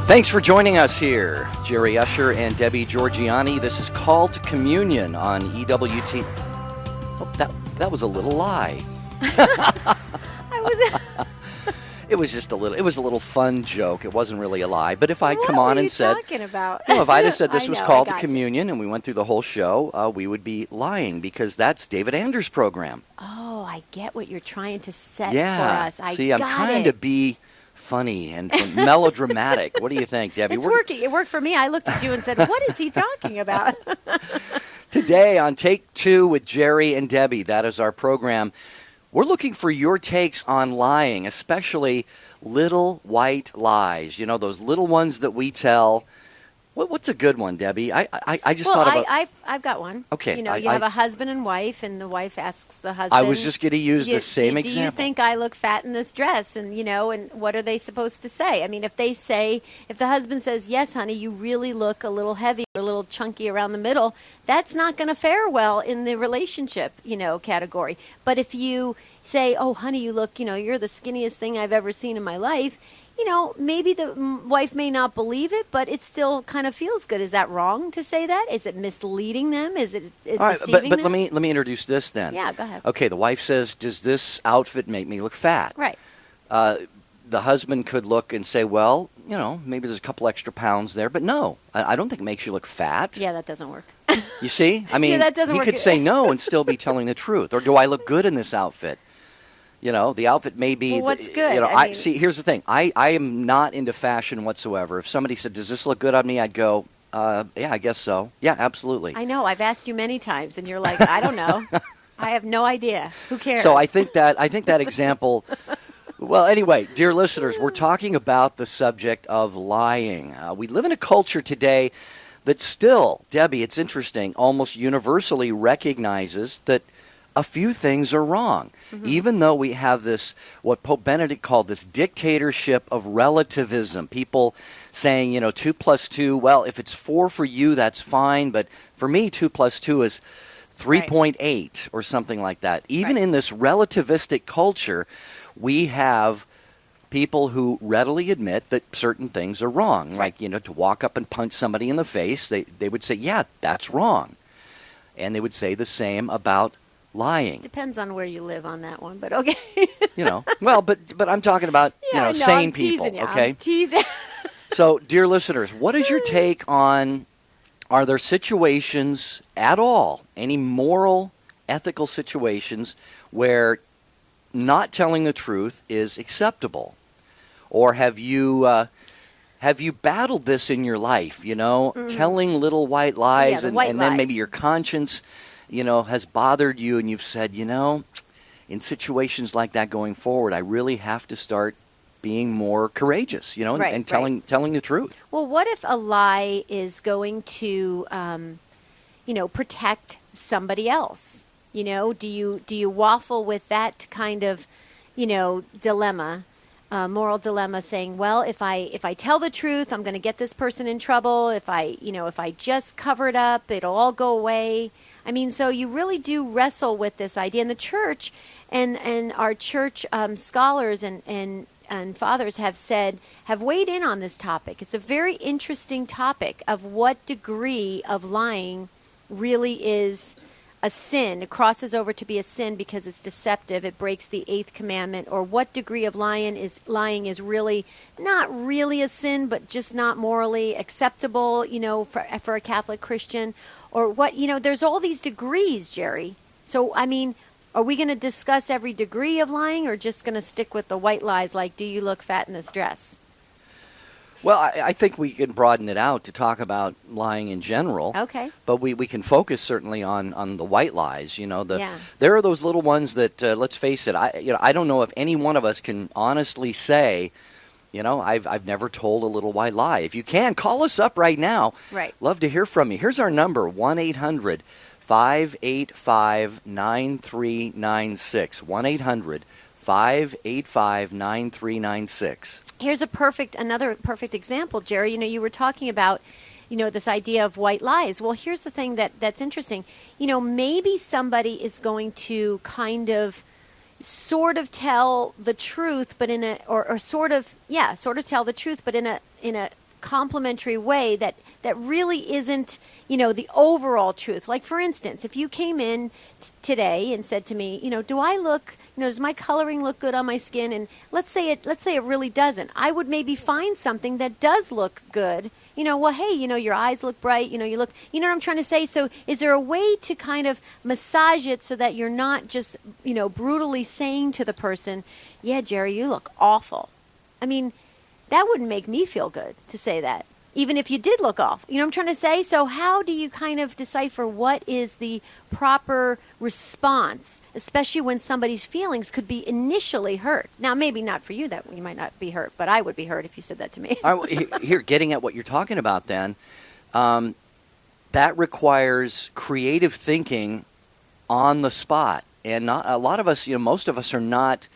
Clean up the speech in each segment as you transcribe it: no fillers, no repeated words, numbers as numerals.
Thanks for joining us here, Jerry Usher and Debbie Georgiani. This is Call to Communion on Ewtn. Oh, that was a little lie. It was just a little. It was a little fun joke. It wasn't really a lie. But if I'd come on and said, "What are you talking about?" No, if I'd have said this was Called to you. Communion and we went through the whole show, we would be lying because that's David Anders' program. Oh, I get what you're trying to set Yeah. for us. See, I'm trying to be funny and melodramatic. What do you think, Debbie? It's working. It worked for me. I looked at you and said, "What is he talking about?" Today on Take Two with Jerry and Debbie, that is our program. We're looking for your takes on lying, especially little white lies. You know, those little ones that we tell. What's a good one, Debbie? I just thought of I've got one. Okay. You know, you have a husband and wife, and the wife asks the husband. I was just going to use the same example. Do you think I look fat in this dress? And, you know, and what are they supposed to say? I mean, if the husband says, yes, honey, you really look a little heavy or a little chunky around the middle, that's not going to fare well in the relationship, you know, category. But if you say, oh, honey, you look, you know, you're the skinniest thing I've ever seen in my life, you know, maybe the wife may not believe it, but it still kind of feels good. Is that wrong to say that? Is it misleading them? Is it deceiving them? But let me introduce this then. Yeah, go ahead. Okay, the wife says, does this outfit make me look fat? Right. The husband could look and say, well, you know, maybe there's a couple extra pounds there, but no, I don't think it makes you look fat. Yeah, that doesn't work. You see? I mean, yeah, that doesn't he work. could say no and still be telling the truth. Or do I look good in this outfit? You know, the outfit may be... Well, what's good? You know, see, here's the thing. I am not into fashion whatsoever. If somebody said, does this look good on me? I'd go, yeah, I guess so. Yeah, absolutely. I know. I've asked you many times, and you're like, I don't know. I have no idea. Who cares? So I think that example... Well, anyway, dear listeners, we're talking about the subject of lying. We live in a culture today that still, Debbie, it's interesting, almost universally recognizes that a few things are wrong, even though we have this, what Pope Benedict called this dictatorship of relativism. People saying, you know, 2 plus 2, well, if it's 4 for you, that's fine, but for me, 2 plus 2 is 3.8 or something like that. Even in this relativistic culture, we have people who readily admit that certain things are wrong. Right. Like, you know, to walk up and punch somebody in the face, they would say, yeah, that's wrong. And they would say the same about lying. Depends on where you live on that one, but okay. You know, well, but I'm talking about, yeah, sane I'm people, you. okay? I'm teasing. So, dear listeners, what is your take on, are there situations at all, any moral, ethical situations where not telling the truth is acceptable? Or have you battled this in your life, you know, telling little white lies and then maybe your conscience, you know, has bothered you and you've said, you know, in situations like that going forward, I really have to start being more courageous, you know, and telling the truth. Well, what if a lie is going to, you know, protect somebody else? You know, do you waffle with that kind of, you know, dilemma, moral dilemma, saying, well, if I tell the truth, I'm going to get this person in trouble. If I just cover it up, it'll all go away. I mean, so you really do wrestle with this idea. And the church and our church scholars and fathers have weighed in on this topic. It's a very interesting topic of what degree of lying really is a sin. It crosses over to be a sin because it's deceptive. It breaks the 8th commandment. Or what degree of lying is really not really a sin, but just not morally acceptable, you know, for a Catholic Christian. Or what, you know, there's all these degrees, Jerry. So, I mean, are we going to discuss every degree of lying or just going to stick with the white lies like, do you look fat in this dress? Well, I think we can broaden it out to talk about lying in general. Okay. But we can focus certainly on the white lies. You know, there are those little ones that, let's face it, I don't know if any one of us can honestly say, you know, I've never told a little white lie. If you can, call us up right now. Right. Love to hear from you. Here's our number, 1-800-585-9396. 1-800-585-9396. Here's another perfect example, Jerry. You know, you were talking about, you know, this idea of white lies. Well, here's the thing that's interesting. You know, maybe somebody is going to kind of sort of tell the truth, but in a, or sort of tell the truth, but in a complimentary way that really isn't, the overall truth. Like, for instance, if you came in today and said to me, do I look, does my coloring look good on my skin? And let's say it really doesn't. I would maybe find something that does look good. Well, hey, your eyes look bright, you look, what I'm trying to say? So is there a way to kind of massage it so that you're not just, brutally saying to the person, yeah, Jerry, you look awful? I mean, that wouldn't make me feel good to say that, even if you did look awful. You know what I'm trying to say? So how do you kind of decipher what is the proper response, especially when somebody's feelings could be initially hurt? Now, maybe not for you, that you might not be hurt, but I would be hurt if you said that to me. Here, getting at what you're talking about then, that requires creative thinking on the spot. And a lot of us, most of us are not,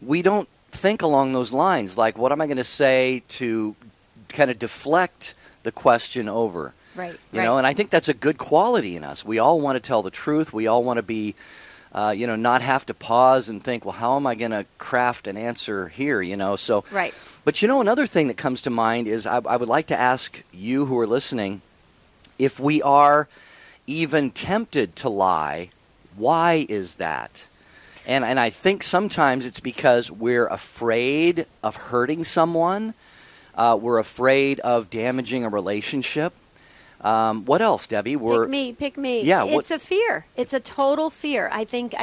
we don't think along those lines. Like, what am I going to say to kind of deflect the question over? Right. And I think that's a good quality in us. We all want to tell the truth. We all want to be, not have to pause and think, well, how am I going to craft an answer here, So, right. But, another thing that comes to mind is I would like to ask you who are listening, if we are even tempted to lie, why is that? And I think sometimes it's because we're afraid of hurting someone. We're afraid of damaging a relationship. What else, Debbie? Pick me. Yeah, it's a fear. It's a total fear. I think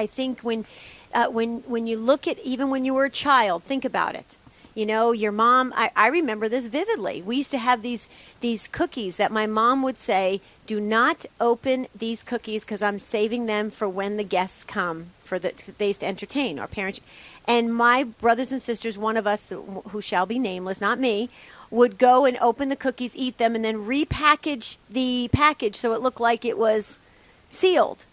when you look at, even when you were a child, think about it. Your mom, I remember this vividly. We used to have these cookies that my mom would say, do not open these cookies because I'm saving them for when the guests come, they used to entertain our parents. And my brothers and sisters, one of us who shall be nameless, not me, would go and open the cookies, eat them, and then repackage the package so it looked like it was sealed.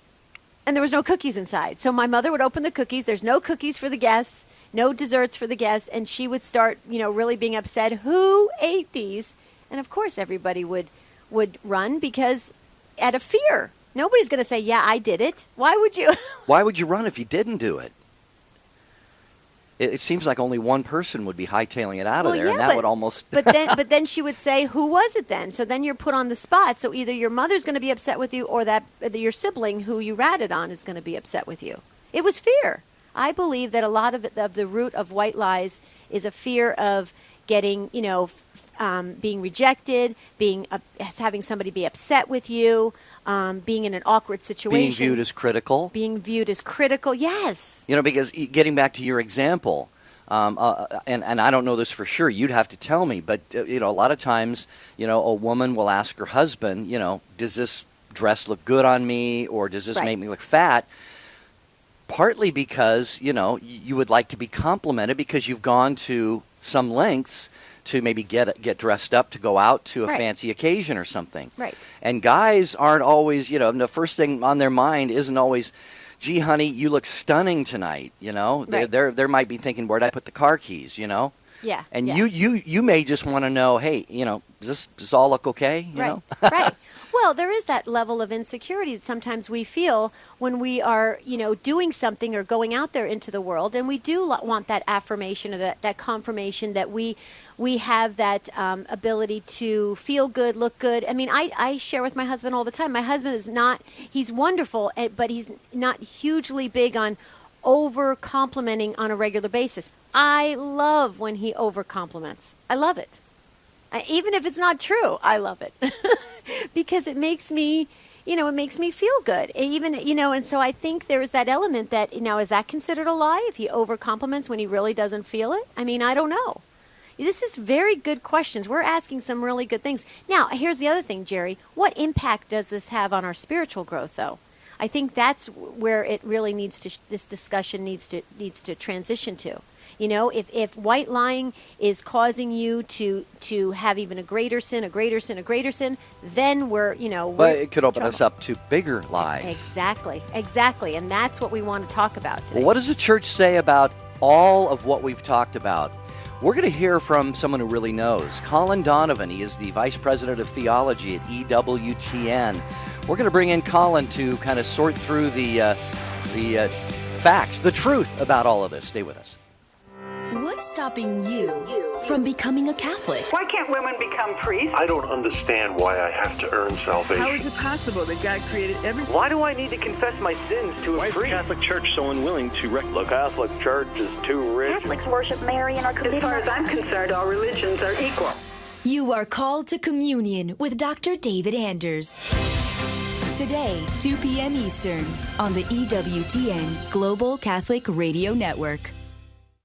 And there was no cookies inside. So my mother would open the cookies. There's no cookies for the guests, no desserts for the guests, and she would start, really being upset. Who ate these? And of course, everybody would run because out of fear. Nobody's going to say, yeah, I did it. Why would you? Why would you run if you didn't do it? It seems like only one person would be hightailing it out of there, and that would almost... but then she would say, who was it then? So then you're put on the spot. So either your mother's going to be upset with you or that your sibling who you ratted on is going to be upset with you. It was fear. I believe that a lot of the root of white lies is a fear of getting, being rejected, having somebody be upset with you, being in an awkward situation. Being viewed as critical. Yes. Because getting back to your example, and I don't know this for sure, you'd have to tell me, but, a lot of times, a woman will ask her husband, does this dress look good on me, or does this make me look fat? Partly because, you would like to be complimented because you've gone to some lengths to maybe get dressed up to go out to a fancy occasion or something. Right. And guys aren't always, the first thing on their mind isn't always, gee, honey, you look stunning tonight, Right. They might be thinking, where'd I put the car keys, Yeah. And you may just want to know, hey, does this all look okay, Right. Well, there is that level of insecurity that sometimes we feel when we are, doing something or going out there into the world, and we do want that affirmation or that confirmation that we have that ability to feel good, look good. I mean, I share with my husband all the time. My husband he's wonderful, but he's not hugely big on over complimenting on a regular basis. I love when he over compliments. I love it. Even if it's not true, I love it because it makes me, feel good. Even, and so I think there's that element that, is that considered a lie if he over compliments when he really doesn't feel it? I mean, I don't know. This is very good questions. We're asking some really good things. Now, here's the other thing, Jerry. What impact does this have on our spiritual growth, though? I think that's where it really this discussion needs to transition to. If white lying is causing you to have even a greater sin, then we're, But it could open us up to bigger lies. Exactly. And that's what we want to talk about today. Well, what does the church say about all of what we've talked about? We're going to hear from someone who really knows. Colin Donovan, he is the Vice President of Theology at Ewtn. We're going to bring in Colin to kind of sort through the facts, the truth about all of this. Stay with us. What's What's stopping you from becoming a Catholic? Why can't women become priests? I don't understand why I have to earn salvation. How is it possible that God created everything? Why do I need to confess my sins to Why a is the priest? Catholic Church so unwilling to The Catholic Church is too rich. Catholics worship Mary and are As committed. far as I'm concerned, all religions are equal. You are called to communion with Dr. David Anders. Today, 2 p.m. Eastern, on the EWTN Global Catholic Radio Network.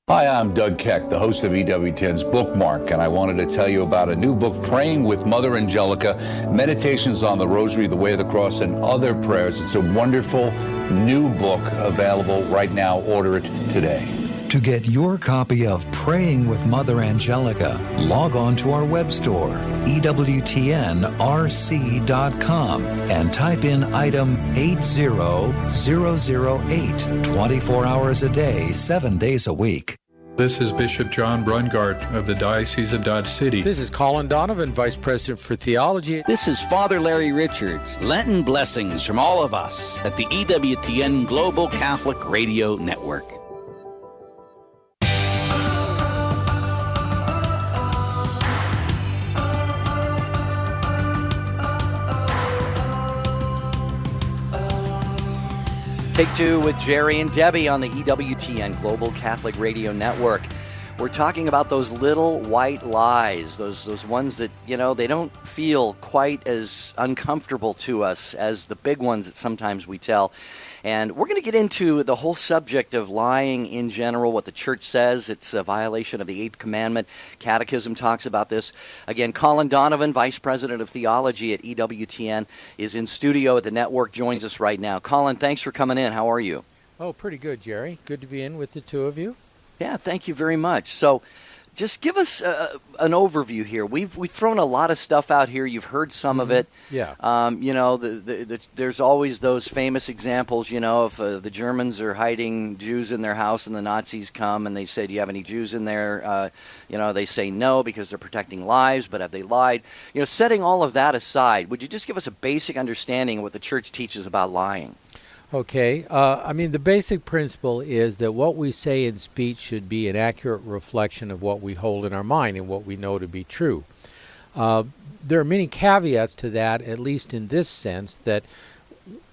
Hi, I'm Doug Keck, the host of EWTN's Bookmark, and I wanted to tell you about a new book, Praying with Mother Angelica, Meditations on the Rosary, the Way of the Cross, and Other Prayers. It's a wonderful new book available right now. Order it today. To get your copy of Praying with Mother Angelica, log on to our web store, EWTNRC.com, and type in item 80008, 24 hours a day, 7 days a week. This is Bishop John Brungart of the Diocese of Dodge City. This is Colin Donovan, Vice President for Theology. This is Father Larry Richards. Lenten blessings from all of us at the EWTN Global Catholic Radio Network. Take Two with Jerry and Debbie on the EWTN Global Catholic Radio Network. We're talking about those little white lies, those ones that, they don't feel quite as uncomfortable to us as the big ones that sometimes we tell. And we're going to get into the whole subject of lying in general, what the church says. It's a violation of the 8th commandment. Catechism talks about this. Again, Colin Donovan, Vice President of Theology at EWTN, is in studio at the network, joins us right now. Colin, thanks for coming in. How are you? Oh, pretty good, Jerry. Good to be in with the two of you. Yeah, thank you very much. So just give us an overview here. We've thrown a lot of stuff out here. You've heard some of it. Yeah. There's always those famous examples, if the Germans are hiding Jews in their house and the Nazis come and they say, do you have any Jews in there? They say no because they're protecting lives, but have they lied? Setting all of that aside, would you just give us a basic understanding of what the church teaches about lying? Okay. The basic principle is that what we say in speech should be an accurate reflection of what we hold in our mind and what we know to be true. There are many caveats to that, at least in this sense, that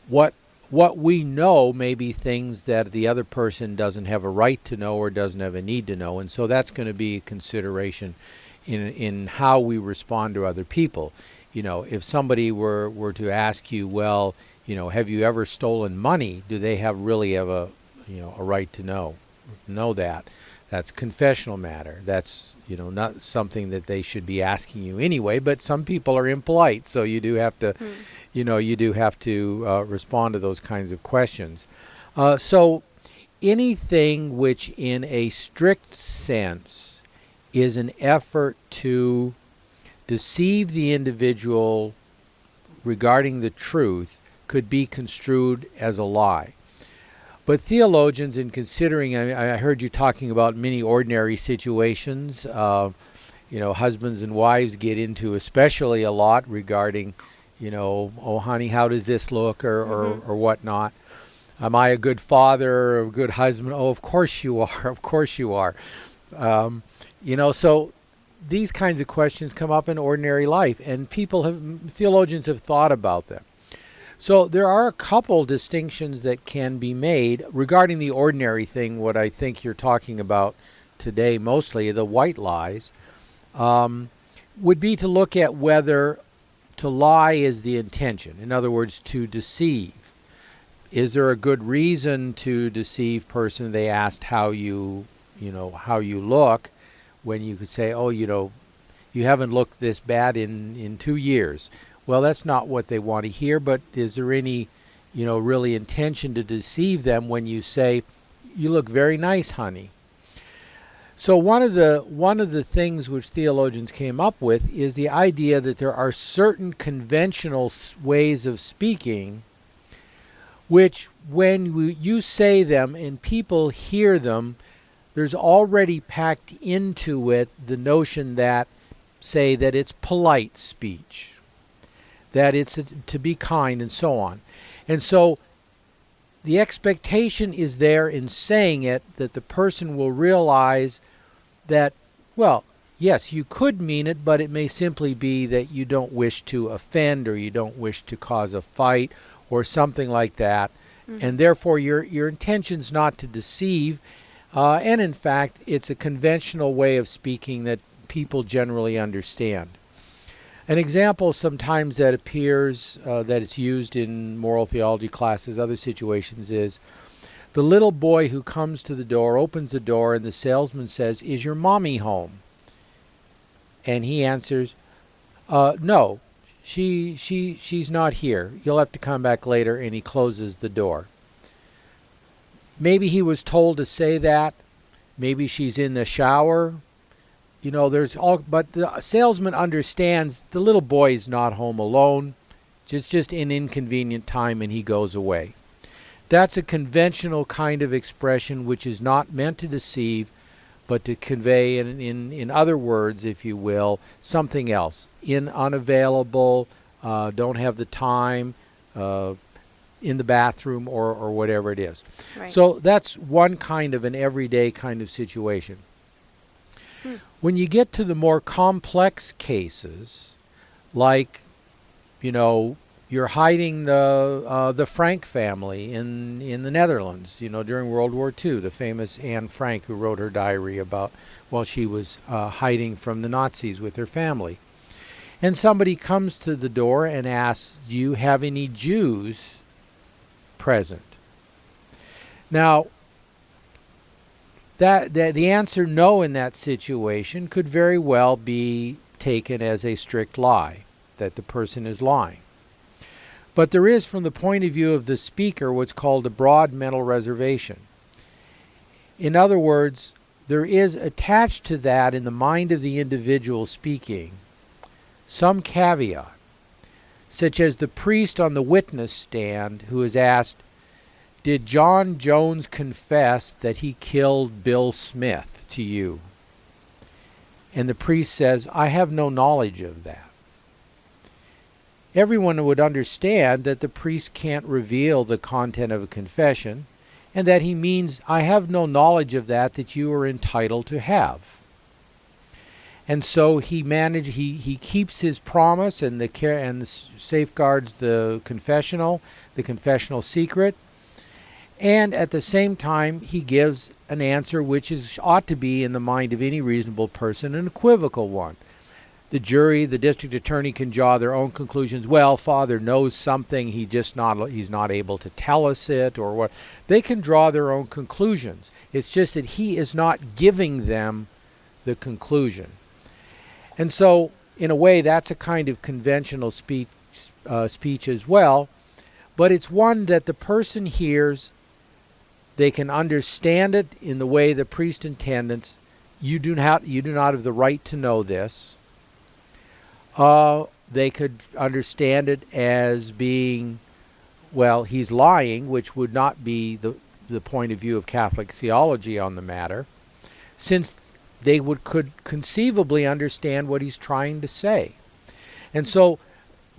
what we know may be things that the other person doesn't have a right to know or doesn't have a need to know, and so that's going to be a consideration in how we respond to other people. If somebody were to ask you, well, have you ever stolen money? Do they really have a right to know that? That's confessional matter. That's, not something that they should be asking you anyway, but some people are impolite, so you do have to, respond to those kinds of questions. So anything which in a strict sense is an effort to deceive the individual regarding the truth could be construed as a lie. But theologians, in considering, I heard you talking about many ordinary situations, husbands and wives get into especially a lot regarding, oh honey, how does this look or whatnot. Am I a good father or a good husband? Oh, of course you are. Of course you are. So these kinds of questions come up in ordinary life, and theologians have thought about them. So there are a couple distinctions that can be made regarding the ordinary thing, what I think you're talking about today mostly, the white lies, would be to look at whether to lie is the intention. In other words, to deceive. Is there a good reason to deceive person? They asked how you look, when you could say, oh, you haven't looked this bad in 2 years. Well, that's not what they want to hear, but is there any, really intention to deceive them when you say, you look very nice, honey? So one of the things which theologians came up with is the idea that there are certain conventional ways of speaking which when you say them and people hear them, there's already packed into it the notion that, say, that it's polite speech, that it's to be kind, and so on. And so the expectation is there in saying it that the person will realize that, well, yes, you could mean it, but it may simply be that you don't wish to offend or you don't wish to cause a fight or something like that. And therefore your intention's not to deceive. And in fact, it's a conventional way of speaking that people generally understand. An example sometimes that appears, that is used in moral theology classes, other situations, is the little boy who comes to the door, opens the door, and the salesman says, "Is your mommy home?" And he answers, "No, she's not here. You'll have to come back later," and he closes the door. Maybe he was told to say that. Maybe she's in the shower. You know, but the salesman understands the little boy is not home alone. It's just an inconvenient time, and he goes away. That's a conventional kind of expression which is not meant to deceive, but to convey, in other words, if you will, something else. Unavailable, don't have the time, in the bathroom, or whatever it is. Right. So that's one kind of an everyday kind of situation. When you get to the more complex cases, like, you know, you're hiding the Frank family in the Netherlands, you know, during World War II, the famous Anne Frank who wrote her diary about while she was hiding from the Nazis with her family. And somebody comes to the door and asks, "Do you have any Jews present?" Now, the answer no in that situation could very well be taken as a strict lie, that the person is lying. But there is, from the point of view of the speaker, what's called a broad mental reservation. In other words, there is attached to that in the mind of the individual speaking some caveat, such as the priest on the witness stand who is asked, "Did John Jones confess that he killed Bill Smith to you?" And the priest says, "I have no knowledge of that." Everyone would understand that the priest can't reveal the content of a confession, and that he means, "I have no knowledge of that you are entitled to have." And so he keeps his promise and safeguards the confessional secret. And at the same time, he gives an answer which ought to be, in the mind of any reasonable person, an equivocal one. The jury, the district attorney can draw their own conclusions. Well, Father knows something, he's not able to tell us it, or what. They can draw their own conclusions. It's just that he is not giving them the conclusion. And so, in a way, that's a kind of conventional speech as well. But it's one that the person hears. They can understand it in the way the priest intends. You do not have the right to know this. They could understand it as being, well, he's lying, which would not be the point of view of Catholic theology on the matter, since they could conceivably understand what he's trying to say. And so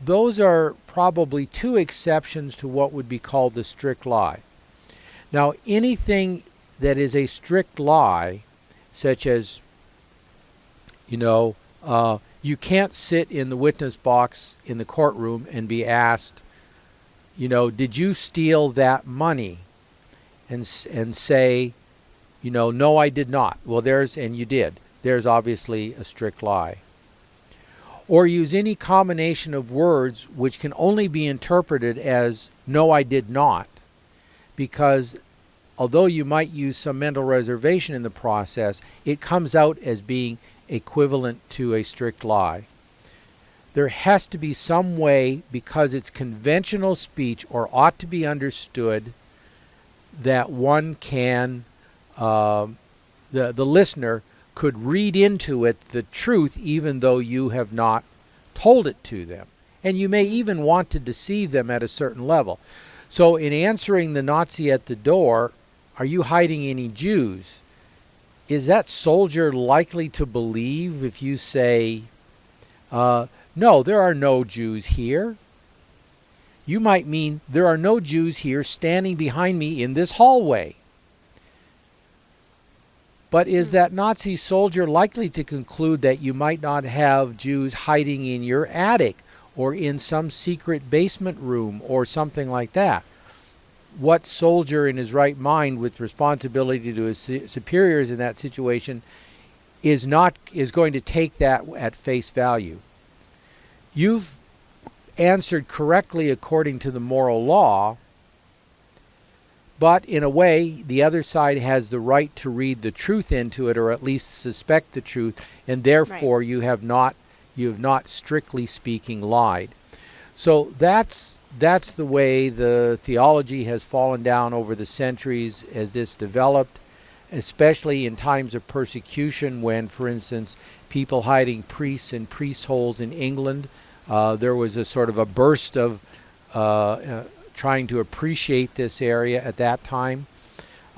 those are probably two exceptions to what would be called the strict lie. Now, anything that is a strict lie, such as, you can't sit in the witness box in the courtroom and be asked, did you steal that money? And say, no, I did not. Well, and you did. There's obviously a strict lie. Or use any combination of words which can only be interpreted as, no, I did not. Because although you might use some mental reservation in the process, it comes out as being equivalent to a strict lie. There has to be some way, because it's conventional speech or ought to be understood, that one can, the listener could read into it the truth even though you have not told it to them. And you may even want to deceive them at a certain level. So in answering the Nazi at the door, "Are you hiding any Jews?" is that soldier likely to believe if you say, "No, there are no Jews here"? You might mean, "There are no Jews here standing behind me in this hallway." But is that Nazi soldier likely to conclude that you might not have Jews hiding in your attic or in some secret basement room or something like that? What soldier in his right mind with responsibility to his superiors in that situation is going to take that at face value? You've answered correctly according to the moral law, but in a way, the other side has the right to read the truth into it, or at least suspect the truth, and therefore you have not strictly speaking lied. So that's the way the theology has fallen down over the centuries as this developed, especially in times of persecution when, for instance, people hiding priests in priest holes in England, there was a sort of a burst of trying to appreciate this area at that time.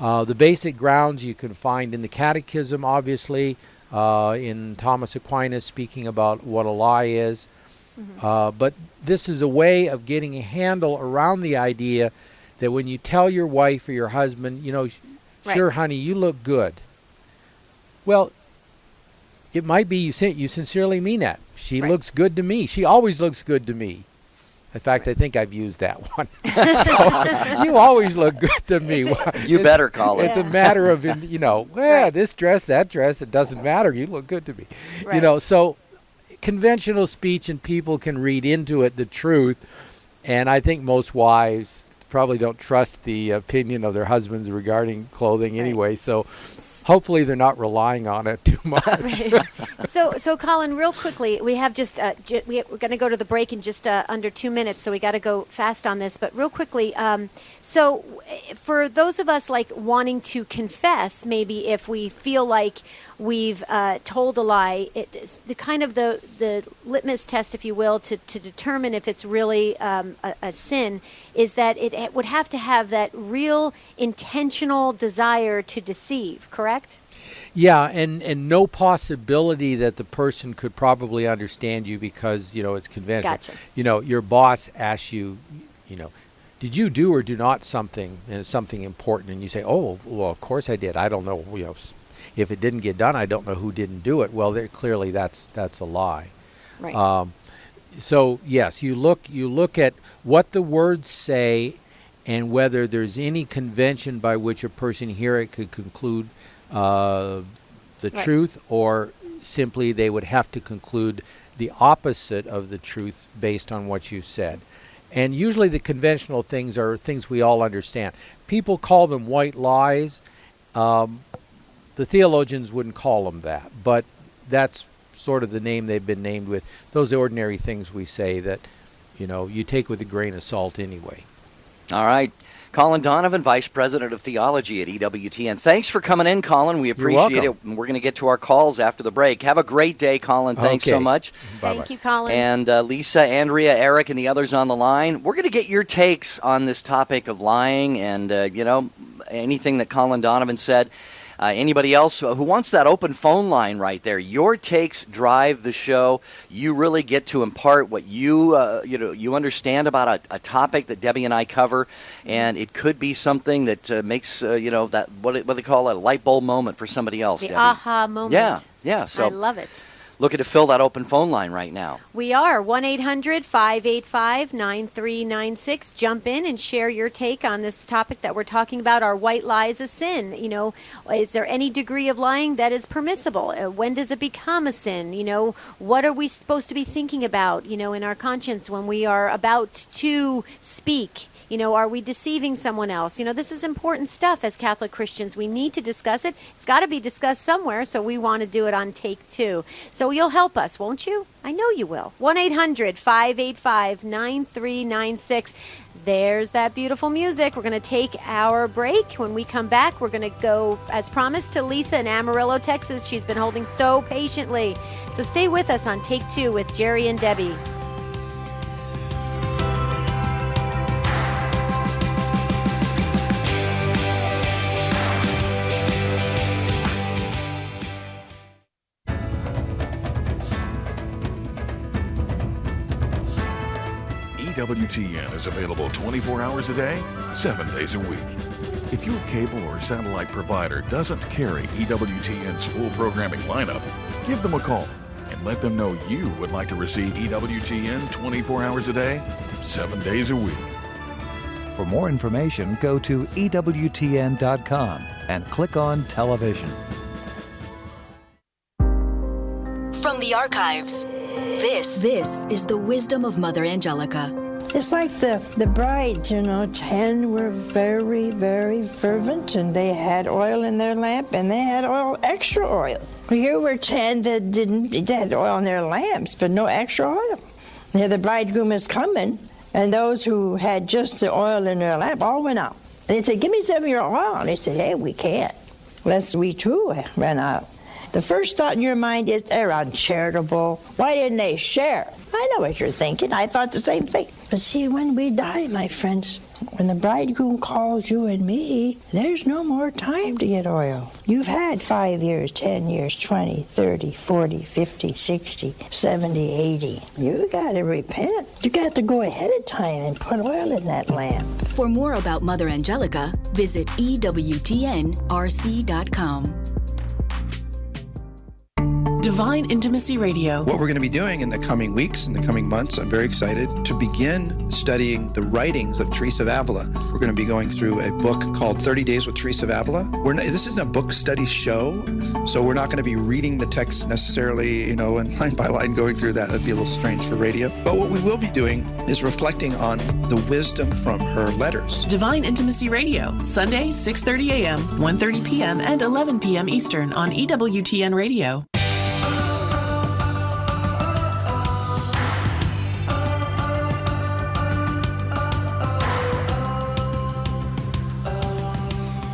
The basic grounds you can find in the Catechism, obviously, in Thomas Aquinas speaking about what a lie is. But this is a way of getting a handle around the idea that when you tell your wife or your husband, sure, honey, you look good. Well, it might be you sincerely mean that. She looks good to me. She always looks good to me. In fact, I think I've used that one. So, you always look good to me. You better, Colin. It's a matter of, this dress, that dress, it doesn't matter. You look good to me. Right. So conventional speech and people can read into it the truth. And I think most wives probably don't trust the opinion of their husbands regarding clothing anyway. So hopefully they're not relying on it too much. So Colin, real quickly, we have we're going to go to the break in just under 2 minutes, so we got to go fast on this. But real quickly, so for those of us like wanting to confess, maybe if we feel like we've told a lie, the kind of the litmus test, if you will, to determine if it's really a sin, is that it would have to have that real intentional desire to deceive, correct? Yeah, and no possibility that the person could probably understand you because, it's conventional. Gotcha. Your boss asks you, did you do or do not something, and it's something important, and you say, oh, well, of course I did. I don't know, if it didn't get done, I don't know who didn't do it. Well, clearly that's a lie. Right. So, yes, you look at what the words say and whether there's any convention by which a person hearing it could conclude the truth, or simply they would have to conclude the opposite of the truth based on what you said. And usually the conventional things are things we all understand. People call them white lies. The theologians wouldn't call them that, but that's sort of the name they've been named with. Those ordinary things we say that, you take with a grain of salt anyway. All right. Colin Donovan, Vice President of Theology at EWTN. Thanks for coming in, Colin. We appreciate it. We're going to get to our calls after the break. Have a great day, Colin. Thanks so much. Bye-bye. Thank you, Colin. And Lisa, Andrea, Eric, and the others on the line. We're going to get your takes on this topic of lying and, anything that Colin Donovan said. Anybody else who wants that open phone line right there? Your takes drive the show. You really get to impart what you understand about a topic that Debbie and I cover, and it could be something that makes that what they call a light bulb moment for somebody else. The Debbie. aha moment. Yeah. So I love it. Looking to fill that open phone line right now. We are 1-800-585-9396. Jump in and share your take on this topic that we're talking about. Are white lies a sin? Is there any degree of lying that is permissible? When does it become a sin? What are we supposed to be thinking about, in our conscience when we are about to speak? Are we deceiving someone else? This is important stuff as Catholic Christians. We need to discuss it. It's got to be discussed somewhere, so we want to do it on Take Two. So you'll help us, won't you? I know you will. 1-800-585-9396. There's that beautiful music. We're going to take our break. When we come back, we're going to go, as promised, to Lisa in Amarillo, Texas. She's been holding so patiently. So stay with us on Take Two with Jerry and Debbie. EWTN is available 24 hours a day, 7 days a week. If your cable or satellite provider doesn't carry EWTN's full programming lineup, give them a call and let them know you would like to receive EWTN 24 hours a day, 7 days a week. For more information, go to EWTN.com and click on television. From the archives, this is the wisdom of Mother Angelica. It's like the brides, 10 were very, very fervent, and they had oil in their lamp, and they had extra oil. Here were 10 that they had oil in their lamps, but no extra oil. Here the bridegroom is coming, and those who had just the oil in their lamp all went out. They said, "Give me some of your oil." And they said, "Hey, we can't, lest we too ran out." The first thought in your mind is, they're uncharitable. Why didn't they share? I know what you're thinking. I thought the same thing. But see, when we die, my friends, when the bridegroom calls you and me, there's no more time to get oil. You've had 5 years, 10 years, 20, 30, 40, 50, 60, 70, 80. You got to repent. You got to go ahead of time and put oil in that lamp. For more about Mother Angelica, visit EWTNRC.com. Divine Intimacy Radio. What we're going to be doing in the coming weeks, in the coming months, I'm very excited to begin studying the writings of Teresa of Avila. We're going to be going through a book called 30 Days with Teresa of Avila. This isn't a book study show, so we're not going to be reading the text necessarily, and line by line going through that. That'd be a little strange for radio. But what we will be doing is reflecting on the wisdom from her letters. Divine Intimacy Radio, Sunday, 6:30 a.m., 1:30 p.m., and 11 p.m. Eastern on EWTN Radio.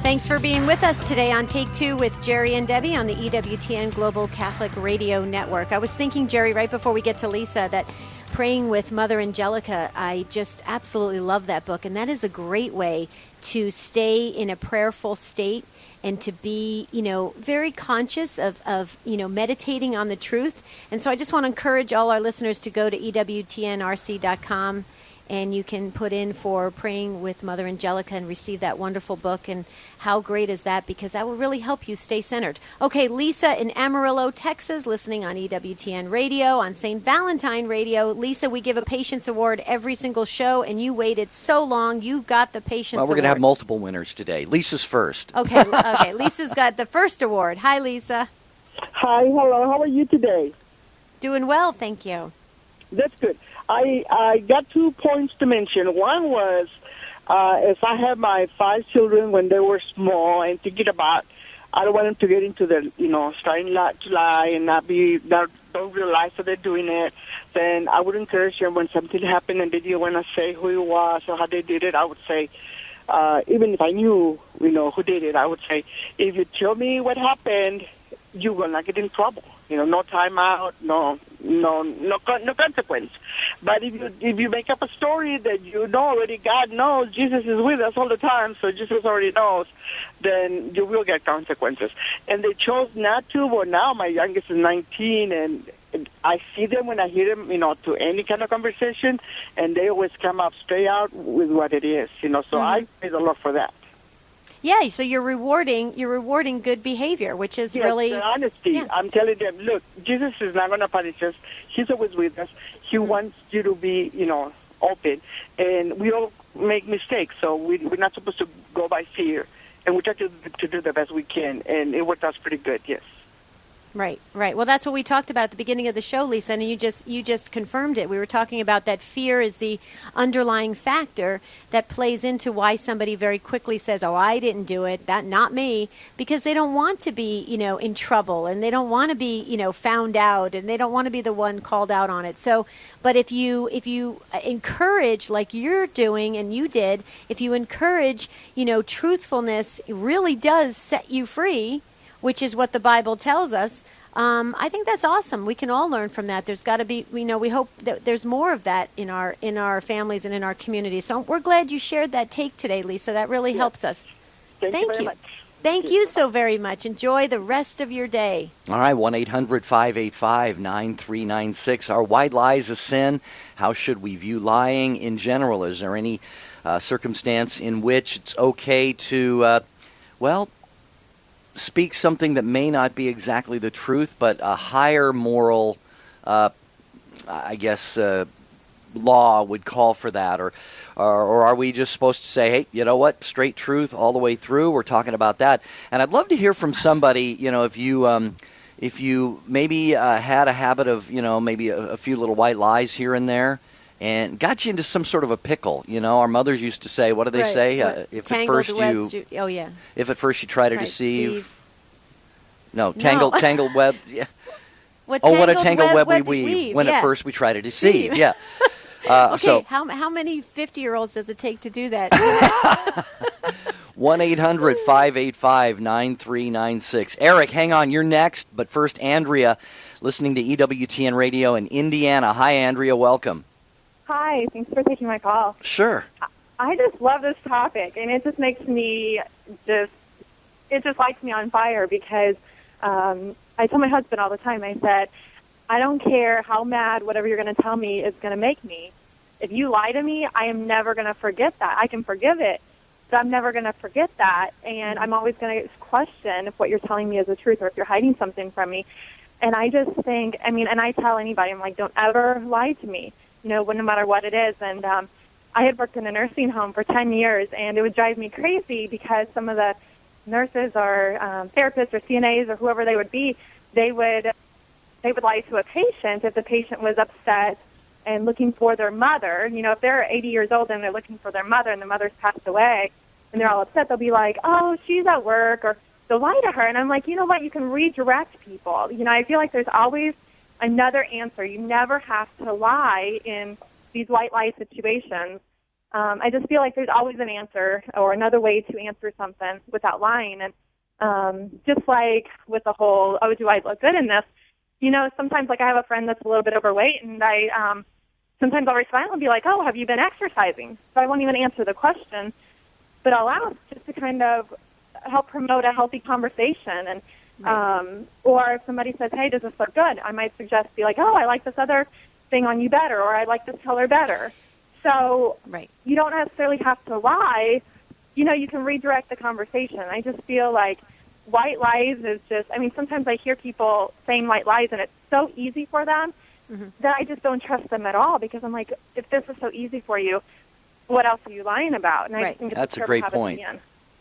Thanks for being with us today on Take Two with Jerry and Debbie on the EWTN Global Catholic Radio Network. I was thinking, Jerry, right before we get to Lisa, that Praying with Mother Angelica, I just absolutely love that book. And that is a great way to stay in a prayerful state and to be, very conscious of meditating on the truth. And so I just want to encourage all our listeners to go to EWTNRC.com, and you can put in for Praying with Mother Angelica and receive that wonderful book. And how great is that? Because that will really help you stay centered. Okay, Lisa in Amarillo, Texas, listening on EWTN Radio, on St. Valentine Radio. Lisa, we give a Patience Award every single show, and you waited so long. You got the Patience Award. Well, we're going to have multiple winners today. Lisa's first. Okay, Lisa's got the first award. Hi, Lisa. Hi, hello. How are you today? Doing well, thank you. That's good. I got 2 points to mention. One was, as I had my 5 children when they were small, and thinking about, I don't want them to get into the, starting to lie and don't realize that they're doing it. Then I would encourage them when something happened and they didn't want to say who it was or how they did it. I would say, even if I knew, who did it, I would say, if you tell me what happened, you will not get in trouble. No timeout, no consequence. But if you make up a story that already, God knows Jesus is with us all the time, so Jesus already knows, then you will get consequences. And they chose not to. Well, now my youngest is 19, and I see them when I hear them, to any kind of conversation, and they always come up straight out with what it is, So I praise the Lord for that. Yeah, so you're rewarding good behavior, which is really the honesty. Yeah. I'm telling them, look, Jesus is not going to punish us. He's always with us. He wants you to be, open, and we all make mistakes. So we're not supposed to go by fear, and we try to do the best we can, and it worked out pretty good. Yes. Right. Well, that's what we talked about at the beginning of the show, Lisa, and you just confirmed it. We were talking about that fear is the underlying factor that plays into why somebody very quickly says, "Oh, I didn't do it, that not me," because they don't want to be, in trouble, and they don't want to be, found out, and they don't want to be the one called out on it. So, but if you encourage, like you're doing and you did, if you encourage, truthfulness, it really does set you free, which is what the Bible tells us. I think that's awesome. We can all learn from that. There's got to be, we hope that there's more of that in our families and in our community. So we're glad you shared that take today, Lisa. That really helps us. Thank you very much. Thank you so very much. Enjoy the rest of your day. All right, 1-800-585-9396. Are white lies a sin? How should we view lying in general? Is there any circumstance in which it's okay to, speak something that may not be exactly the truth, but a higher moral, law would call for that, or are we just supposed to say, hey, you know what, straight truth all the way through? We're talking about that, and I'd love to hear from somebody. If you maybe had a habit of maybe a few little white lies here and there, and got you into some sort of a pickle. Our mothers used to say, what do they say? If at first if at first you try to deceive. Tangled web. Yeah. What a tangled web we weave when at first we try to deceive. Yeah. Okay, how many 50-year-olds does it take to do that? 1-800-585-9396. Eric, hang on, you're next. But first, Andrea, listening to EWTN Radio in Indiana. Hi, Andrea, welcome. Hi, thanks for taking my call. Sure. I just love this topic, and it just makes me it just lights me on fire because I tell my husband all the time, I said, I don't care how mad whatever you're going to tell me is going to make me. If you lie to me, I am never going to forget that. I can forgive it, but I'm never going to forget that. And I'm always going to question if what you're telling me is the truth or if you're hiding something from me. And I just think, and I tell anybody, I'm like, don't ever lie to me, no matter what it is. And I had worked in a nursing home for 10 years, and it would drive me crazy because some of the nurses or therapists or CNAs or whoever they would be, they would lie to a patient if the patient was upset and looking for their mother. If they're 80 years old and they're looking for their mother and the mother's passed away and they're all upset, they'll be like, oh, she's at work, or they'll lie to her. And I'm like, you know what? You can redirect people. I feel like there's always another answer. You never have to lie in these white lie situations. I just feel like there's always an answer or another way to answer something without lying. And just like with the whole, oh, do I look good in this? Sometimes like I have a friend that's a little bit overweight, and sometimes I'll respond and be like, oh, have you been exercising? So I won't even answer the question, but I'll ask just to kind of help promote a healthy conversation. And or if somebody says, hey, does this look good? I might suggest, be like, oh, I like this other thing on you better, or I like this color better. So you don't necessarily have to lie. You can redirect the conversation. I just feel like white lies is just, sometimes I hear people saying white lies, and it's so easy for them that I just don't trust them at all, because I'm like, if this is so easy for you, what else are you lying about? And I just think it's That's a great point.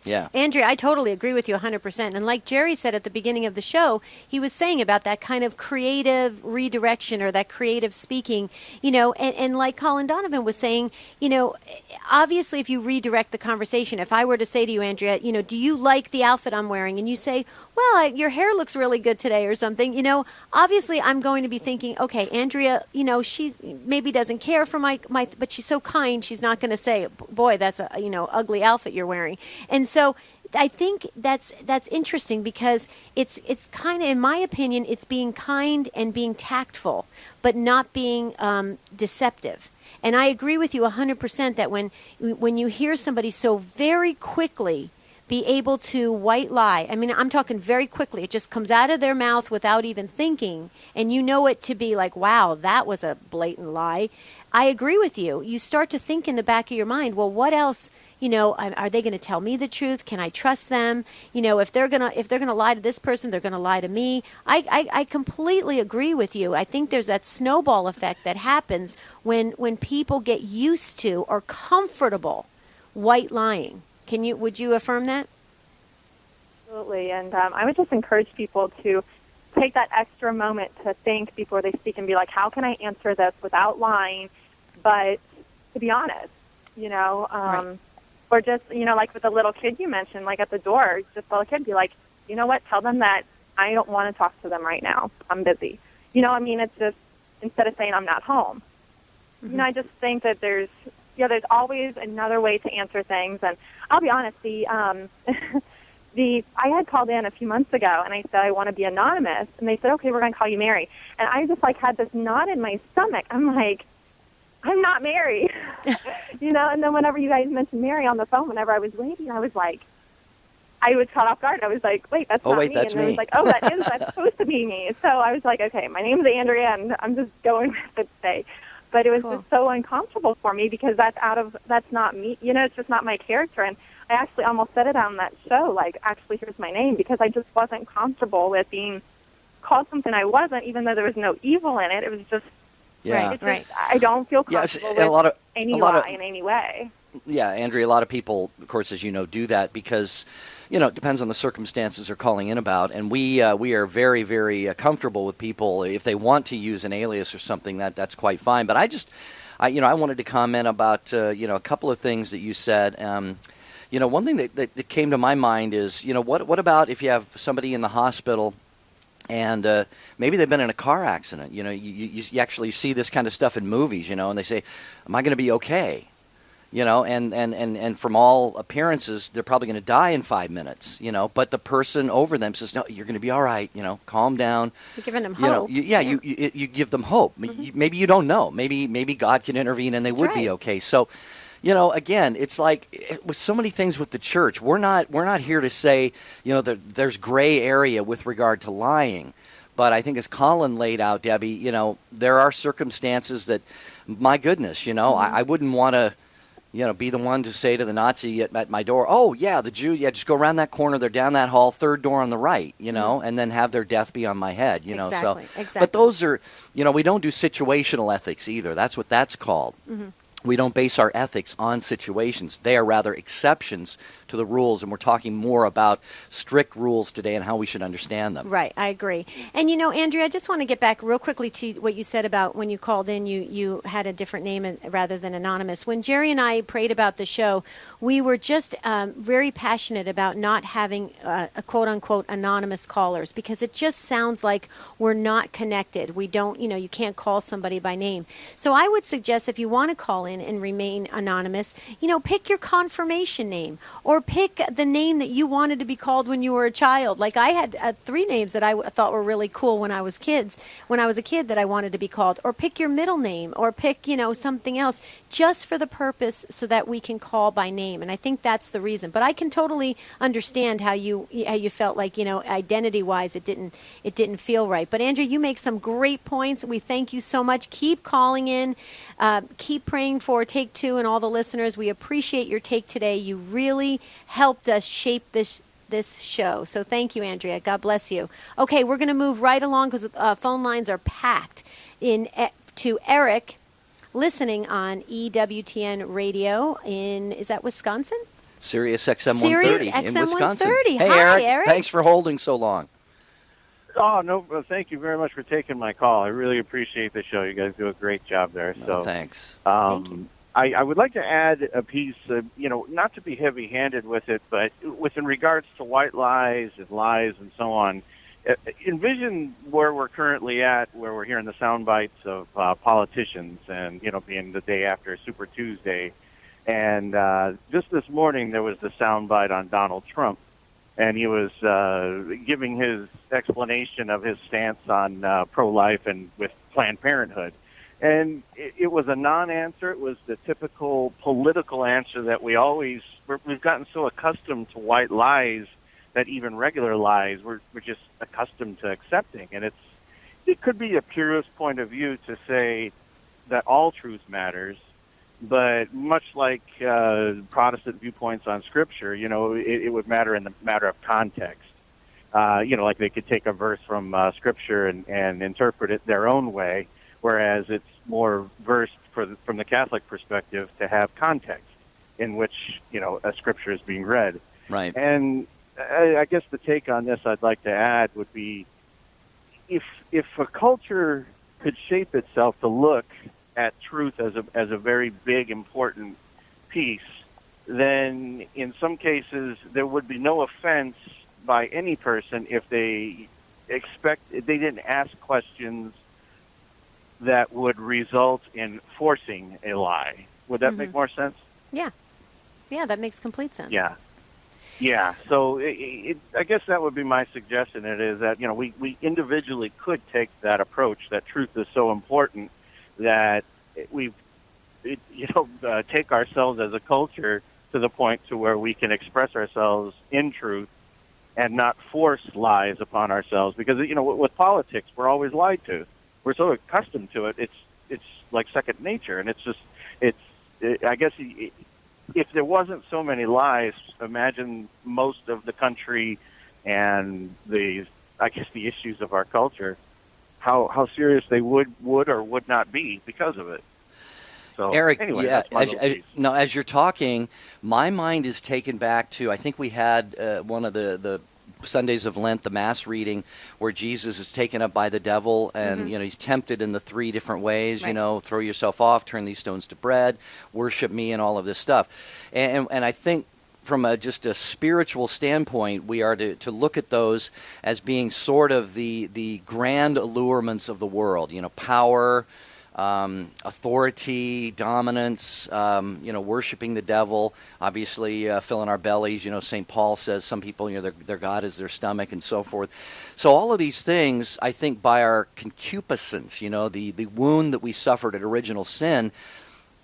Yeah. Andrea, I totally agree with you 100%. And like Jerry said at the beginning of the show, he was saying about that kind of creative redirection or that creative speaking, and like Colin Donovan was saying, obviously if you redirect the conversation, if I were to say to you, Andrea, do you like the outfit I'm wearing? And you say, well, your hair looks really good today or something, obviously I'm going to be thinking, okay, Andrea, she maybe doesn't care for my, but she's so kind, she's not going to say, boy, that's a, ugly outfit you're wearing. And so I think that's interesting, because it's kind of, in my opinion, it's being kind and being tactful, but not being deceptive. And I agree with you 100% that when you hear somebody so very quickly be able to white lie, I'm talking very quickly, it just comes out of their mouth without even thinking, and it to be like, wow, that was a blatant lie. I agree with you. You start to think in the back of your mind, well, what else? Are they going to tell me the truth? Can I trust them? If they're gonna lie to this person, they're going to lie to me. I completely agree with you. I think there's that snowball effect that happens when people get used to or comfortable white lying. Would you affirm that? Absolutely. And I would just encourage people to take that extra moment to think before they speak and be like, how can I answer this without lying, but to be honest, right. Or just, like with the little kid you mentioned, like at the door, just tell a kid, be like, you know what, tell them that I don't want to talk to them right now. I'm busy. It's just, instead of saying I'm not home. I just think that there's always another way to answer things. And I'll be honest, I had called in a few months ago, and I said I want to be anonymous, and they said, okay, we're going to call you Mary. And I just had this knot in my stomach. I'm like, I'm not Mary, And then whenever you guys mentioned Mary on the phone, whenever I was waiting, I was like, I was caught off guard. I was like, wait, that's not me. That's and me. I was like, oh, that's supposed to be me. So I was like, okay, my name's Andrea, and I'm just going with it today. but it was just so uncomfortable for me because that's not me. It's just not my character. And I actually almost said it on that show, like, actually, here's my name, because I just wasn't comfortable with being called something I wasn't, even though there was no evil in it. It was just, right. I don't feel comfortable with any lie in any way. Yeah, Andrea, a lot of people, of course, as you know, do that because, it depends on the circumstances they're calling in about. And we are very, very comfortable with people. If they want to use an alias or something, that's quite fine. But I wanted to comment about, a couple of things that you said. One thing that came to my mind is, what about if you have somebody in the hospital and maybe they've been in a car accident? You actually see this kind of stuff in movies, and they say, am I going to be okay? And from all appearances, they're probably going to die in 5 minutes, but the person over them says, no, you're going to be all right, calm down. You're giving them hope. You give them hope. Mm-hmm. Maybe you don't know. Maybe God can intervene and they would be okay. So, again, it's like with so many things with the church, we're not here to say, there's gray area with regard to lying. But I think as Colin laid out, Debbie, there are circumstances that, my goodness, I wouldn't want to, be the one to say to the Nazi at my door, oh, yeah, the Jew, just go around that corner, they're down that hall, third door on the right, and then have their death be on my head, Exactly. But those are, we don't do situational ethics either. That's what that's called. Mm-hmm. We don't base our ethics on situations. They are rather exceptions to the rules, and we're talking more about strict rules today and how we should understand them. Right, I agree. And Andrea, I just want to get back real quickly to what you said about when you called in, you had a different name rather than anonymous. When Jerry and I prayed about the show, we were just very passionate about not having a quote-unquote anonymous callers because it just sounds like we're not connected. We don't, you can't call somebody by name. So I would suggest if you want to call in and remain anonymous, pick your confirmation name or pick the name that you wanted to be called when you were a child. Like I had 3 names that I thought were really cool when I was a kid that I wanted to be called, or pick your middle name or pick, something else just for the purpose so that we can call by name. And I think that's the reason. But I can totally understand how you felt like, identity-wise it didn't feel right. But Andrea, you make some great points. We thank you so much. Keep calling in. Keep praying for Take Two and all the listeners. We appreciate your take today. You really helped us shape this show. So thank you, Andrea. God bless you. Okay, we're going to move right along because phone lines are packed to Eric listening on EWTN radio is that Wisconsin? Sirius XM 130 Sirius in XM Wisconsin. 130. Hey, Hi, Eric. Thanks for holding so long. Oh, no, thank you very much for taking my call. I really appreciate the show. You guys do a great job there. So thanks. Thank you. I would like to add a piece, not to be heavy-handed with it, but in regards to white lies and so on. Envision where we're currently at, where we're hearing the sound bites of politicians and, being the day after Super Tuesday. And just this morning there was the sound bite on Donald Trump. And he was giving his explanation of his stance on pro-life and with Planned Parenthood. And it was a non-answer. It was the typical political answer that we've gotten so accustomed to white lies that even regular lies we're just accustomed to accepting. And it could be a purist point of view to say that all truth matters. But much like Protestant viewpoints on Scripture, it would matter in the matter of context. Like they could take a verse from Scripture and interpret it their own way, whereas it's more versed from the Catholic perspective to have context in which, a Scripture is being read. Right. And I guess the take on this I'd like to add would be if a culture could shape itself to look at truth as a very big, important piece, then in some cases there would be no offense by any person if they didn't ask questions that would result in forcing a lie. Would that make more sense? Yeah. Yeah, that makes complete sense. Yeah. So I guess that would be my suggestion. It is that, we individually could take that approach, that truth is so important that take ourselves as a culture to the point to where we can express ourselves in truth and not force lies upon ourselves. Because, with politics, we're always lied to. We're so accustomed to it. it's like second nature, and I guess if there wasn't so many lies, imagine most of the country and the issues of our culture, how serious they would or would not be because of it. So, Eric, anyway, yeah, that's my as you're talking, my mind is taken back to, I think we had one of the Sundays of Lent, the Mass reading, where Jesus is taken up by the devil, and he's tempted in the three different ways. Right. Throw yourself off, turn these stones to bread, worship me, and all of this stuff. And I think from just a spiritual standpoint, we are to look at those as being sort of the grand allurements of the world. Power, authority, dominance, worshiping the devil, obviously filling our bellies. St. Paul says some people, their God is their stomach and so forth. So all of these things, I think by our concupiscence, the wound that we suffered at original sin,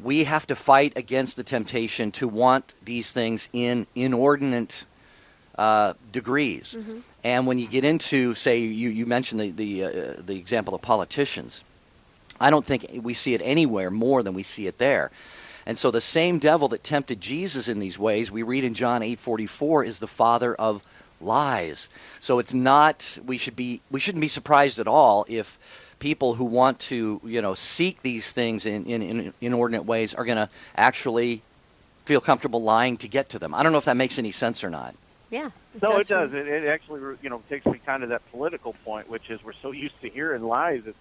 we have to fight against the temptation to want these things in inordinate degrees. And when you get into, say, you mentioned the example of politicians, I don't think we see it anywhere more than we see it there. And so the same devil that tempted Jesus in these ways, we read in John 8:44, is the father of lies. So it's not, we shouldn't be surprised at all if people who want to, seek these things in inordinate ways are going to actually feel comfortable lying to get to them. I don't know if that makes any sense or not. Yeah. It does. It actually, takes me kind of that political point, which is we're so used to hearing lies. It's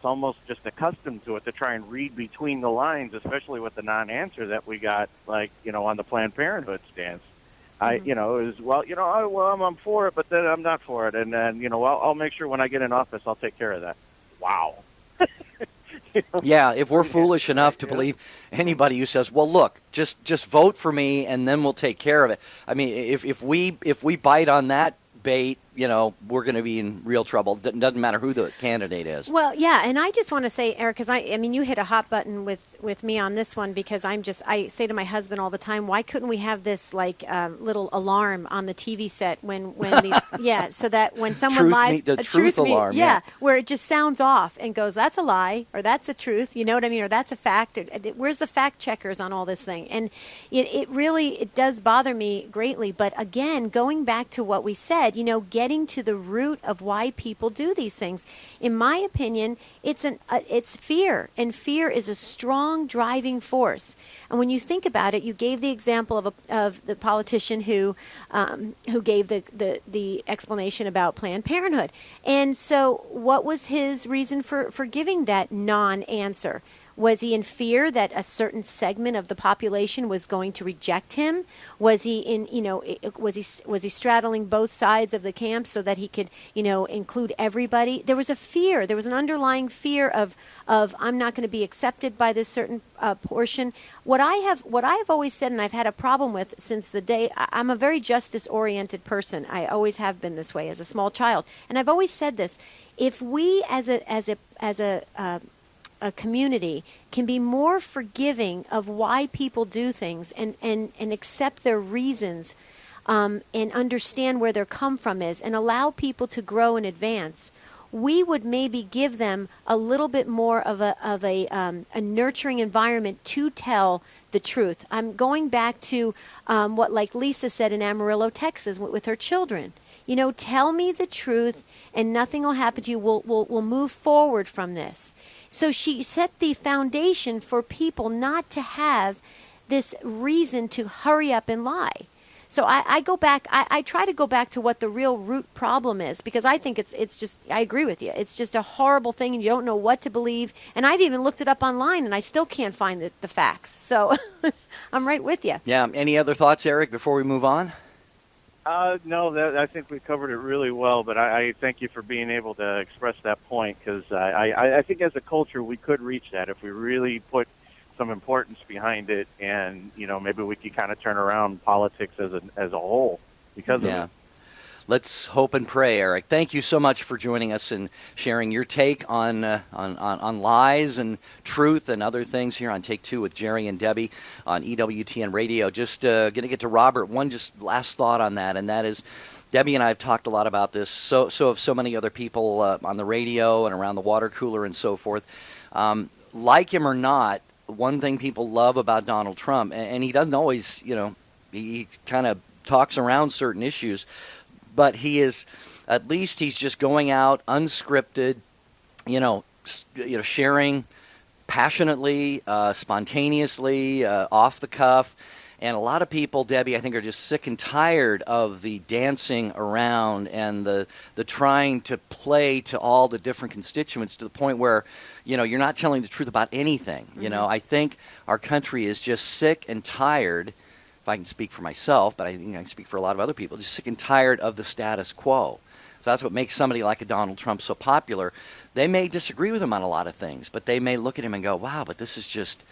almost just accustomed to it to try and read between the lines, especially with the non-answer that we got, like, on the Planned Parenthood stance. I'm for it, but then I'm not for it. And then, I'll make sure when I get in office, I'll take care of that. Wow. Yeah, if we're foolish enough to believe anybody who says, well, look, just vote for me and then we'll take care of it. I mean, if we bite on that bait, we're going to be in real trouble. Doesn't matter who the candidate is. Well, yeah, and I just want to say, Eric, because I mean, you hit a hot button with me on this one, because I say to my husband all the time, why couldn't we have this little alarm on the TV set when these so that when someone lies, the truth alarm, where it just sounds off and goes, that's a lie, or that's a truth, you know what I mean, or that's a fact. Where's the fact checkers on all this thing? And it really does bother me greatly. But again, going back to what we said, getting to the root of why people do these things. In my opinion, it's fear, and fear is a strong driving force. And when you think about it, you gave the example of the politician who gave the explanation about Planned Parenthood. And so, what was his reason for giving that non-answer? Was he in fear that a certain segment of the population was going to reject him? Was he was he straddling both sides of the camp so that he could, include everybody? There was a fear. There was an underlying fear of I'm not going to be accepted by this certain portion. What I have always said, and I've had a problem with since the day, I'm a very justice-oriented person. I always have been this way as a small child, and I've always said this: if we as a community can be more forgiving of why people do things and accept their reasons and understand where their come from is and allow people to grow and advance, we would maybe give them a little bit more of a nurturing environment to tell the truth. I'm going back to what, like Lisa said in Amarillo, Texas, with her children. Tell me the truth and nothing will happen to you. We'll move forward from this. So she set the foundation for people not to have this reason to hurry up and lie. So I go back, I try to go back to what the real root problem is, because I think it's just, I agree with you. It's just a horrible thing and you don't know what to believe. And I've even looked it up online and I still can't find the facts. So I'm right with you. Yeah. Any other thoughts, Eric, before we move on? No, I think we covered it really well, but I thank you for being able to express that point, because I think as a culture we could reach that if we really put some importance behind it, and maybe we could kind of turn around politics as a whole because of it. Let's hope and pray, Eric. Thank you so much for joining us and sharing your take on lies and truth and other things here on Take Two with Jerry and Debbie on EWTN Radio. Just going to get to Robert. One just last thought on that, and that is, Debbie and I have talked a lot about this. So have so many other people on the radio and around the water cooler and so forth. Like him or not, one thing people love about Donald Trump, and he doesn't always, he kind of talks around certain issues, but at least he's just going out unscripted, sharing passionately, spontaneously, off the cuff. And a lot of people, Debbie, I think are just sick and tired of the dancing around and the trying to play to all the different constituents to the point where, you're not telling the truth about anything. Mm-hmm. I think our country is just sick and tired, if I can speak for myself, but I think I can speak for a lot of other people, just sick and tired of the status quo. So that's what makes somebody like a Donald Trump so popular. They may disagree with him on a lot of things, but they may look at him and go, wow, but it's just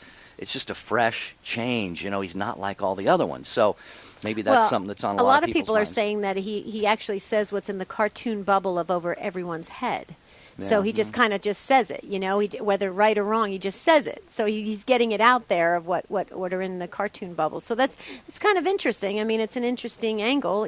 a fresh change. He's not like all the other ones. So maybe that's something that's on a lot of people's people are minds. saying that he actually says what's in the cartoon bubble of over everyone's head. So he just kind of just says it, whether right or wrong, he just says it. So he's getting it out there of what are in the cartoon bubble. So it's kind of interesting. I mean, it's an interesting angle.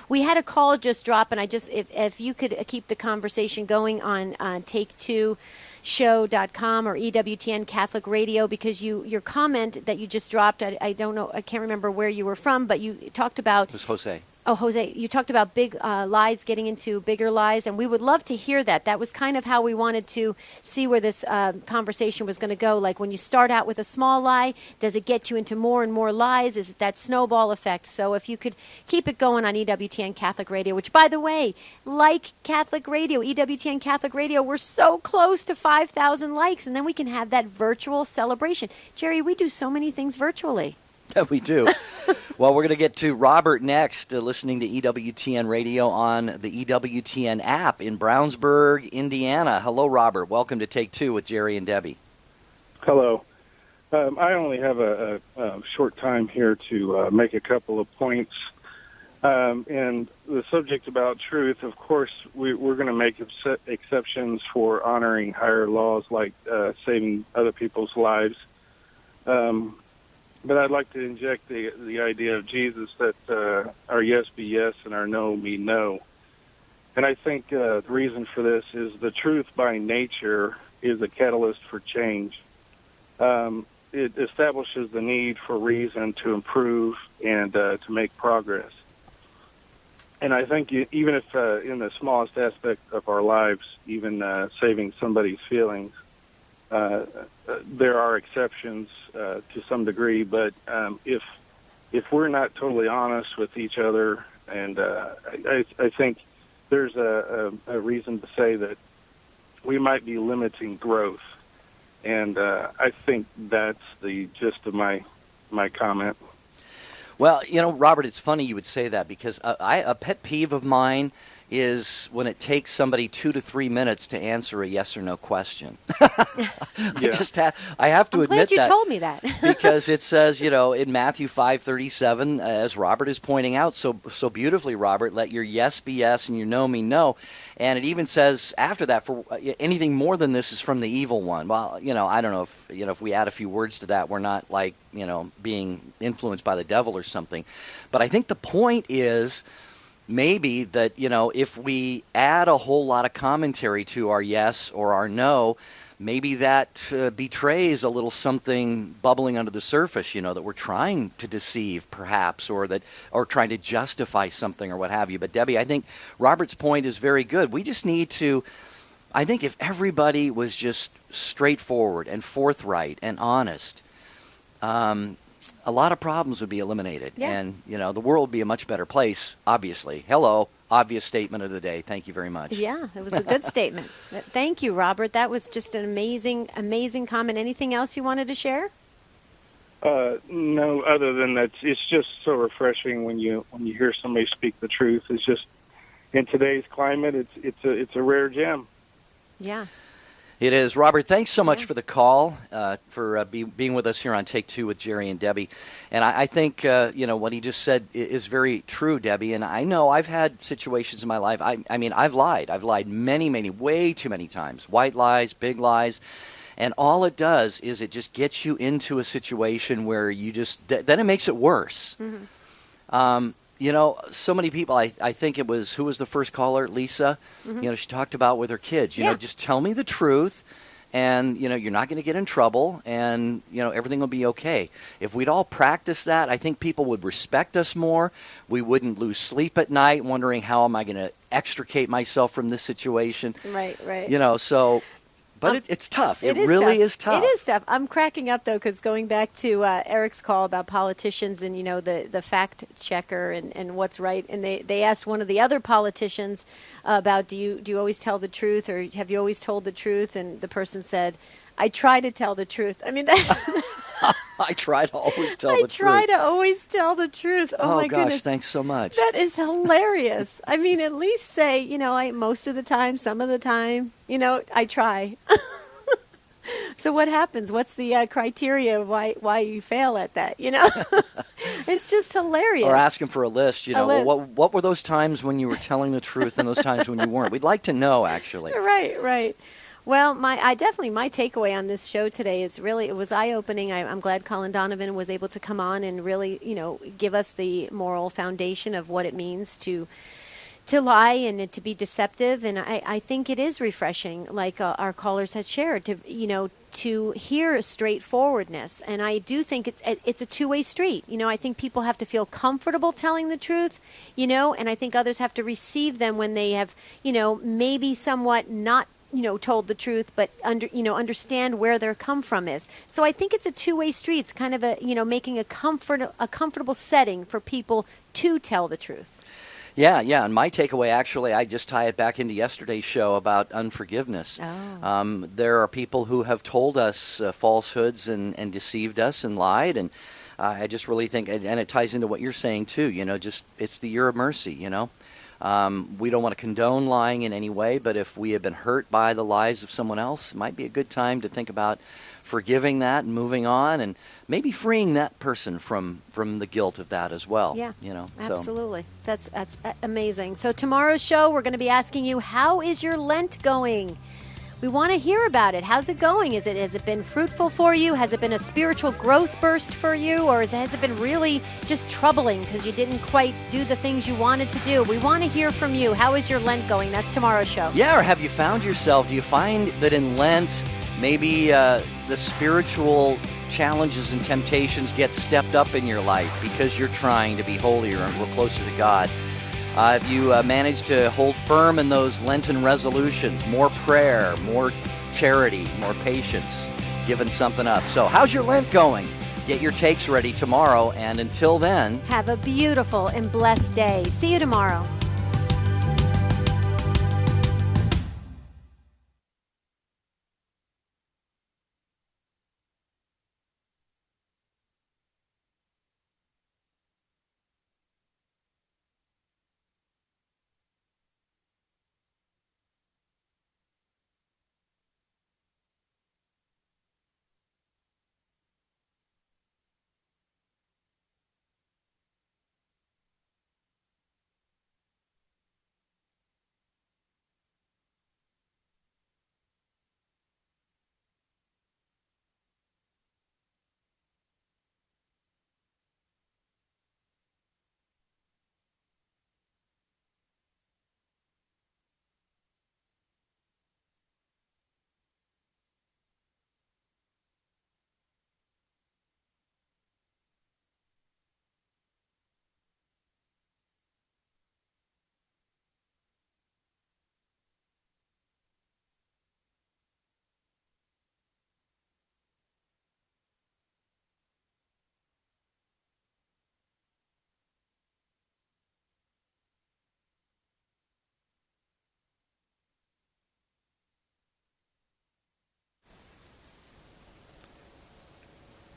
We had a call just drop, and if you could keep the conversation going on Take2show.com or EWTN Catholic Radio, because your comment that you just dropped, I don't know, I can't remember where you were from, but you talked about... It was Jose. Oh, Jose, you talked about big lies getting into bigger lies, and we would love to hear that. That was kind of how we wanted to see where this conversation was going to go. Like, when you start out with a small lie, does it get you into more and more lies? Is it that snowball effect? So if you could keep it going on EWTN Catholic Radio, which, by the way, like Catholic Radio, EWTN Catholic Radio, we're so close to 5,000 likes, and then we can have that virtual celebration. Jerry, we do so many things virtually. Yeah, we do. Well, we're going to get to Robert next, listening to EWTN Radio on the EWTN app in Brownsburg, Indiana. Hello, Robert. Welcome to Take Two with Jerry and Debbie. Hello. I only have a short time here to make a couple of points. And the subject about truth, of course, we're going to make exceptions for honoring higher laws like saving other people's lives. But I'd like to inject the idea of Jesus that our yes be yes and our no be no. And I think the reason for this is the truth by nature is a catalyst for change. It establishes the need for reason to improve and to make progress. And I think even if in the smallest aspect of our lives, even saving somebody's feelings, there are exceptions to some degree, but if we're not totally honest with each other, and I think there's a reason to say that we might be limiting growth, and I think that's the gist of my comment. Well, Robert, it's funny you would say that, because a pet peeve of mine is when it takes somebody 2 to 3 minutes to answer a yes or no question. I have to admit that. I'm glad you told me that. Because it says, in Matthew 5:37, as Robert is pointing out so beautifully, Robert, let your yes be yes and your no be no. And it even says after that, for anything more than this is from the evil one. Well, I don't know if we add a few words to that, we're not like, being influenced by the devil or something. But I think the point is maybe that, if we add a whole lot of commentary to our yes or our no, maybe that betrays a little something bubbling under the surface, that we're trying to deceive perhaps, or trying to justify something or what have you. But Debbie, I think Robert's point is very good. We just need to, I think if everybody was just straightforward and forthright and honest, a lot of problems would be eliminated, and the world would be a much better place, obviously. Hello, obvious statement of the day. Thank you very much. Yeah, it was a good statement. Thank you, Robert. That was just an amazing comment. Anything else you wanted to share? No, other than that, it's just so refreshing when you hear somebody speak the truth. It's just, in today's climate, it's a rare gem. Yeah. It is. Robert, thanks so much for the call, for being with us here on Take Two with Jerry and Debbie. And I think, what he just said is very true, Debbie. And I know I've had situations in my life. I mean, I've lied. I've lied many, way too many times. White lies, big lies. And all it does is it just gets you into a situation where you just, then it makes it worse. Mm-hmm. So many people, I think it was, who was the first caller? Lisa? Mm-hmm. She talked about with her kids, just tell me the truth and you're not going to get in trouble, and everything will be okay. If we'd all practice that, I think people would respect us more. We wouldn't lose sleep at night wondering how am I going to extricate myself from this situation. Right. But it's tough. It is really tough. is tough. It is tough. I'm cracking up, though, because going back to Eric's call about politicians and, the fact checker and what's right. And they asked one of the other politicians about, do you always tell the truth, or have you always told the truth? And the person said, I try to tell the truth. I mean, I try to always tell the truth. I try to always tell the truth. Oh, my gosh, goodness. thanks so much. That is hilarious. I mean, at least say, most of the time, some of the time, I try. So what happens? What's the criteria of why you fail at that? It's just hilarious. Or ask him for a list. list. Well, what were those times when you were telling the truth and those times when you weren't? We'd like to know, actually. Right. Well, my takeaway on this show today is really, it was eye-opening. I'm glad Colin Donovan was able to come on and really, give us the moral foundation of what it means to lie and to be deceptive. And I think it is refreshing, like our callers has shared, to hear straightforwardness. And I do think it's a two-way street. I think people have to feel comfortable telling the truth, and I think others have to receive them when they have, maybe somewhat not told the truth, but understand where their come from is. So I think it's a two-way street. It's kind of making a comfortable setting for people to tell the truth. Yeah. And my takeaway, actually, I just tie it back into yesterday's show about unforgiveness. Oh. There are people who have told us falsehoods and deceived us and lied, and I just really think, and it ties into what you're saying too. It's the year of mercy. We don't want to condone lying in any way, but if we have been hurt by the lies of someone else, it might be a good time to think about forgiving that and moving on, and maybe freeing that person from the guilt of that as well. Yeah, absolutely. So. That's amazing. So tomorrow's show, we're going to be asking you, how is your Lent going? We want to hear about it. How's it going? Has it been fruitful for you? Has it been a spiritual growth burst for you? Or has it been really just troubling because you didn't quite do the things you wanted to do? We want to hear from you. How is your Lent going? That's tomorrow's show. Yeah, or have you found yourself, do you find that in Lent, maybe the spiritual challenges and temptations get stepped up in your life because you're trying to be holier and grow closer to God? Have you managed to hold firm in those Lenten resolutions? More prayer, more charity, more patience, giving something up. So how's your Lent going? Get your takes ready tomorrow, and until then, have a beautiful and blessed day. See you tomorrow.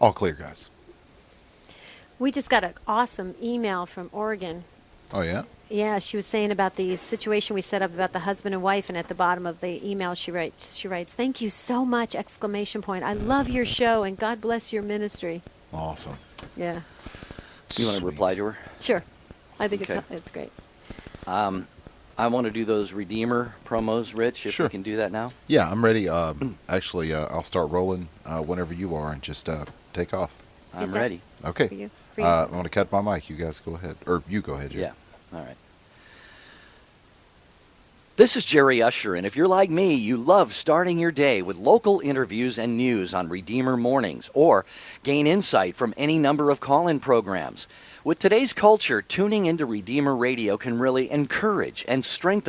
All clear, guys. We just got an awesome email from Oregon. Oh, yeah? Yeah, she was saying about the situation we set up about the husband and wife, and at the bottom of the email she writes, "Thank you so much, ! I love your show, and God bless your ministry." Awesome. Yeah. You want to reply to her? Sure. I think Okay. it's great. I want to do those Redeemer promos, Rich, if Sure. we can do that now. Yeah, I'm ready. Actually, I'll start rolling whenever you are, and just take off. I'm ready. Okay. For you? I'm going to cut my mic. You guys go ahead. Or you go ahead, Jerry. Yeah. All right. This is Jerry Usher, and if you're like me, you love starting your day with local interviews and news on Redeemer Mornings, or gain insight from any number of call-in programs. With today's culture, tuning into Redeemer Radio can really encourage and strengthen